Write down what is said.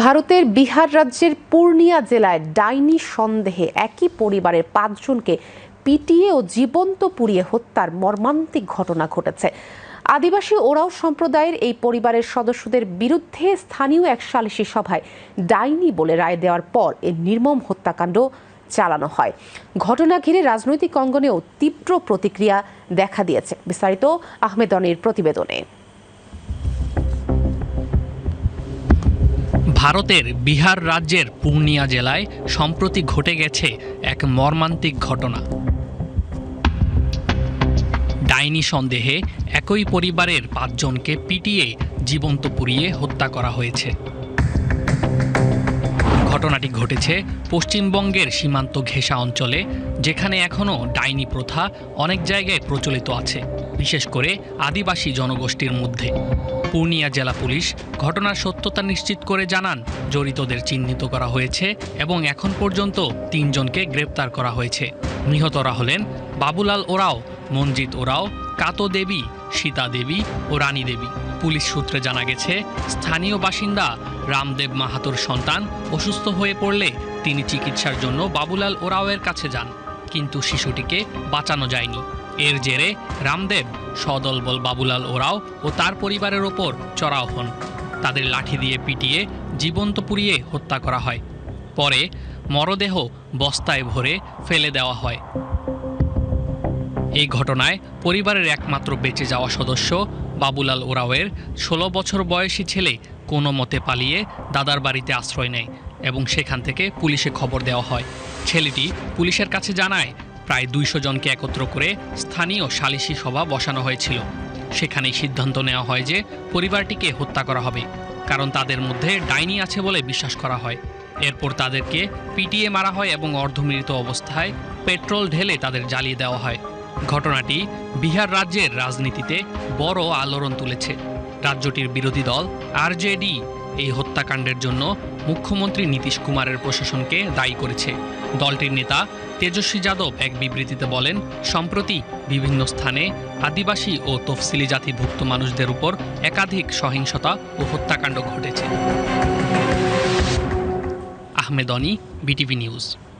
ভারতের বিহার রাজ্যের পূর্ণিয়া জেলায় ডাইনি সন্দেহে একই পরিবারের ৫ জনকে পিটিয়ে ও জীবন্ত পুড়িয়ে হত্যার মর্মান্তিক ঘটনা ঘটেছে। আদিবাসী ওরাও সম্প্রদায়ের এই পরিবারের সদস্যদের বিরুদ্ধে স্থানীয় এক সালিশি সভায় ডাইনি বলে রায় দেওয়ার পর এই নির্মম হত্যাকাণ্ড চালানো হয়। ঘটনা ঘিরে রাজনৈতিক অঙ্গনেও তীব্র প্রতিক্রিয়া দেখা দিয়েছে। বিস্তারিত আহমেদ অনির প্রতিবেদনে। ভারতের বিহার রাজ্যের পূর্ণিয়া জেলায় সম্প্রতি ঘটে গেছে এক মর্মান্তিক ঘটনা। ডাইনি সন্দেহে একই পরিবারের ৫ জনকে পিটিয়ে জীবন্ত পুড়িয়ে হত্যা করা হয়েছে। ঘটনাটি ঘটেছে পশ্চিমবঙ্গের সীমান্ত ঘেঁষা অঞ্চলে, যেখানে এখনও ডাইনি প্রথা অনেক জায়গায় প্রচলিত আছে, বিশেষ করে আদিবাসী জনগোষ্ঠীর মধ্যে। পূর্ণিয়া জেলা পুলিশ ঘটনার সত্যতা নিশ্চিত করে জানান, জড়িতদের চিহ্নিত করা হয়েছে এবং এখন পর্যন্ত ৩ জনকে গ্রেপ্তার করা হয়েছে। নিহতরা হলেন বাবুলাল ওরাও, মনজিৎ ওরাও, কাতো দেবী, সীতা দেবী ও রানী দেবী। পুলিশ সূত্রে জানা গেছে, স্থানীয় বাসিন্দা রামদেব মাহাতোর সন্তান অসুস্থ হয়ে পড়লে তিনি চিকিৎসার জন্য বাবুলাল ওরাওয়ের কাছে যান, কিন্তু শিশুটিকে বাঁচানো যায়নি। এর জেরে রামদেব সদলবল বাবুলাল ওরাও ও তার পরিবারের ওপর চড়াও হন। তাদের লাঠি দিয়ে পিটিয়ে জীবন্ত পুড়িয়ে হত্যা করা হয়। পরে মরদেহ বস্তায় ভরে ফেলে দেওয়া হয়। এই ঘটনায় পরিবারের একমাত্র বেঁচে যাওয়া সদস্য বাবুলাল ওরাওয়ের ১৬ বছর বয়সী ছেলে কোনো মতে পালিয়ে দাদার বাড়িতে আশ্রয় নেয় এবং সেখান থেকে পুলিশে খবর দেওয়া হয়। ছেলেটি পুলিশের কাছে জানায়, প্রায় ২০০ জনকে একত্র করে স্থানীয় সালিশি সভা বসানো হয়েছিল। সেখানেই সিদ্ধান্ত নেওয়া হয় যে পরিবারটিকে হত্যা করা হবে, কারণ তাদের মধ্যে ডাইনি আছে বলে বিশ্বাস করা হয়। এরপর তাদেরকে পিটিয়ে মারা হয় এবং অর্ধমৃত অবস্থায় পেট্রোল ঢেলে তাদের জ্বালিয়ে দেওয়া হয়। ঘটনাটি বিহার রাজ্যের রাজনীতিতে বড় আলোড়ন তুলেছে। রাজ্যটির বিরোধী দল আরজেডি এই হত্যাকাণ্ডের জন্য মুখ্যমন্ত্রী নীতিশ কুমারের প্রশাসনকে দায়ী করেছে। দলটির নেতা তেজস্বী যাদব এক বিবৃতিতে বলেন, সম্প্রতি বিভিন্ন স্থানে আদিবাসী ও তফসিলি জাতিভুক্ত মানুষদের উপর একাধিক সহিংসতা ও হত্যাকাণ্ড ঘটেছে। আহমেদ অনি, বিটিভি নিউজ।